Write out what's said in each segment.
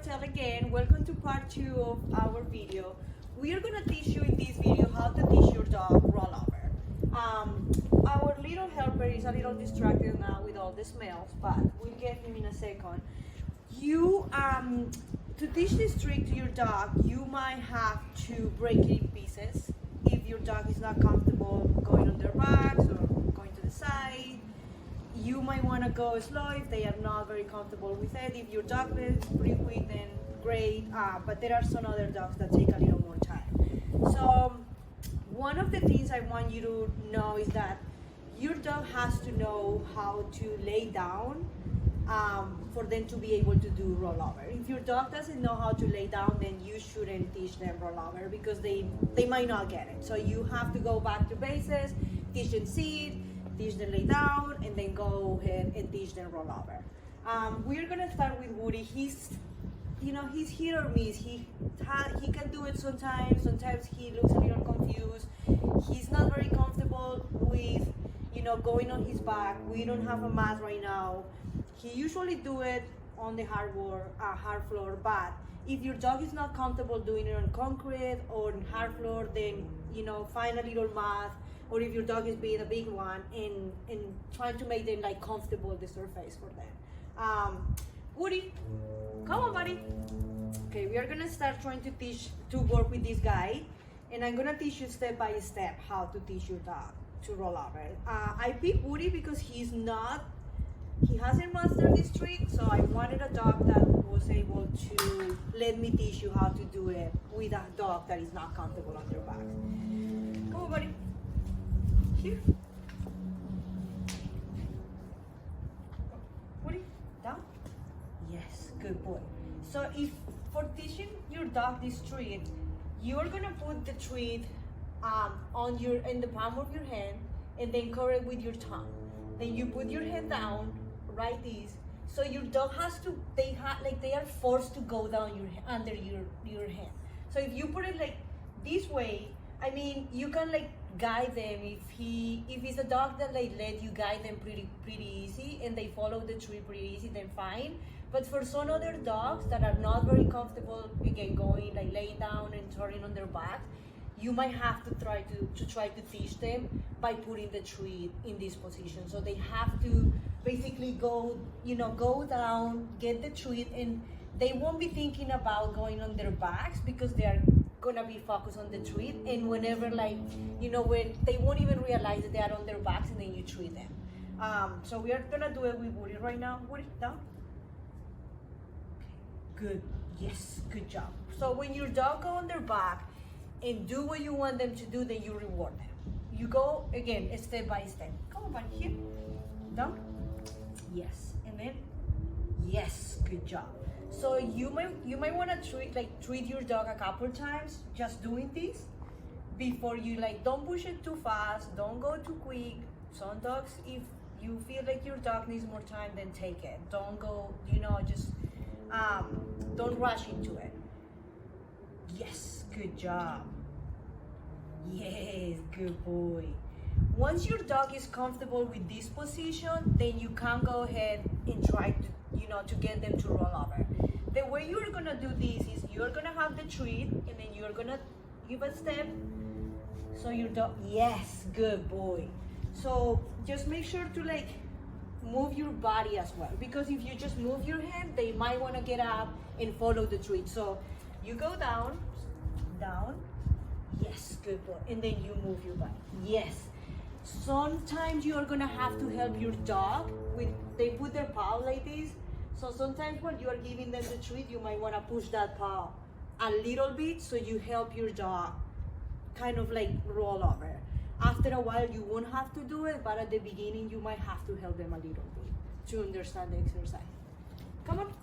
Hotel again. Welcome to part 2 of our video. We are gonna teach you in this video how to teach your dog rollover. Our little helper is a little distracted now with all the smells, but we'll get him in a second. To teach this trick to your dog, you might have to break it in pieces if your dog is not comfortable going on their backs or going to the side. You might want to go slow if they are not very comfortable with it. If your dog is pretty quick, then great. But there are some other dogs that take a little more time. So one of the things I want you to know is that your dog has to know how to lay down for them to be able to do rollover. If your dog doesn't know how to lay down, then you shouldn't teach them rollover because they might not get it. So you have to go back to basics, teach them sit, teach them lay down, and then go ahead and teach them rollover. We're gonna start with Woody. He's hit or miss. He can do it sometimes. Sometimes he looks a little confused. He's not very comfortable with going on his back. We don't have a mat right now. He usually do it on the hard floor, but if your dog is not comfortable doing it on concrete or on hard floor, then find a little mat. Or if your dog is being a big one, and trying to make them like comfortable the surface for them. Woody, come on, buddy. Okay, we are gonna start trying to work with this guy, and I'm gonna teach you step by step how to teach your dog to roll over. I picked Woody because he hasn't mastered this trick, so I wanted a dog that was able to let me teach you how to do it with a dog that is not comfortable on their back. Come on, buddy. Here. Woody, down. Yes, good boy. So if for teaching your dog this treat, you're gonna put the treat in the palm of your hand and then cover it with your tongue. Then you put your hand down, right this. So your dog they are forced to go down under your hand. So if you put it like this way, I mean you can like guide them. If it's a dog that let you guide them pretty easy and they follow the tree pretty easy, then fine. But for some other dogs that are not very comfortable again going like laying down and turning on their back, you might have to try to teach them by putting the treat in this position. So they have to basically go down, get the treat, and they won't be thinking about going on their backs because they are gonna be focused on the treat. And whenever when they won't even realize that they are on their backs, and then you treat them. So we are gonna do it with Woody right now. Woody, down. Okay, good. Yes, good job. So when your dog go on their back and do what you want them to do, then you reward them. You go again step by step. Come on, buddy, here. Down. Yes, and then yes, good job. So you might want to treat your dog a couple times just doing this before you don't push it too fast, don't go too quick. Some dogs, if you feel like your dog needs more time, then take it. Don't go, just don't rush into it. Yes, good job. Yes, good boy. Once your dog is comfortable with this position, then you can go ahead and try to get them to roll over. The way you're gonna do this is you're gonna have the treat, and then you're gonna give a step. So your dog, yes, good boy. So just make sure to move your body as well, because if you just move your hand, they might wanna get up and follow the treat. So you go down, yes, good boy, and then you move your body, yes. Sometimes you are gonna have to help your dog they put their paw like this. So sometimes when you are giving them the treat, you might wanna push that paw a little bit so you help your dog kind of roll over. After a while, you won't have to do it, but at the beginning, you might have to help them a little bit to understand the exercise. Come on.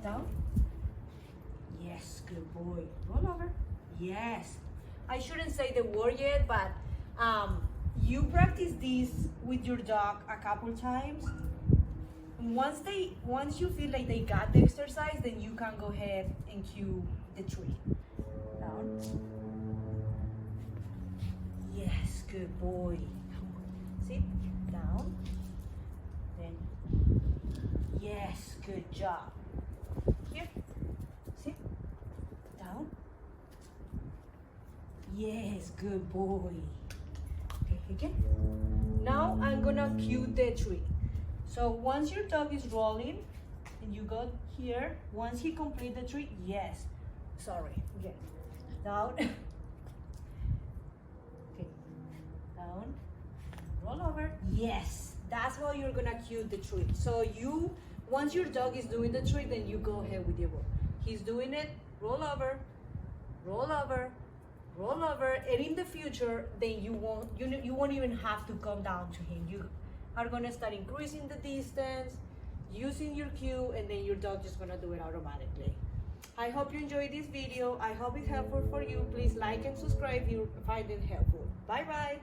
Down. Yes, good boy. Roll over. Yes. I shouldn't say the word yet, but you practice this with your dog a couple times. Once you feel like they got the exercise, then you can go ahead and cue the treat. Down. Yes, good boy. Sit down. Then yes, good job. Yes, good boy. Okay, again. Now I'm gonna cue the treat. So once your dog is rolling and you go here, once he complete the treat, yes. Sorry, again. Down. Okay, down. Roll over. Yes, that's how you're gonna cue the treat. So once your dog is doing the treat, then you go ahead with your roll. He's doing it, roll over, roll over, roll over, and in the future, then you won't even have to come down to him. You are gonna start increasing the distance, using your cue, and then your dog just gonna do it automatically. I hope you enjoyed this video. I hope it's helpful for you. Please like and subscribe if you find it helpful. Bye bye.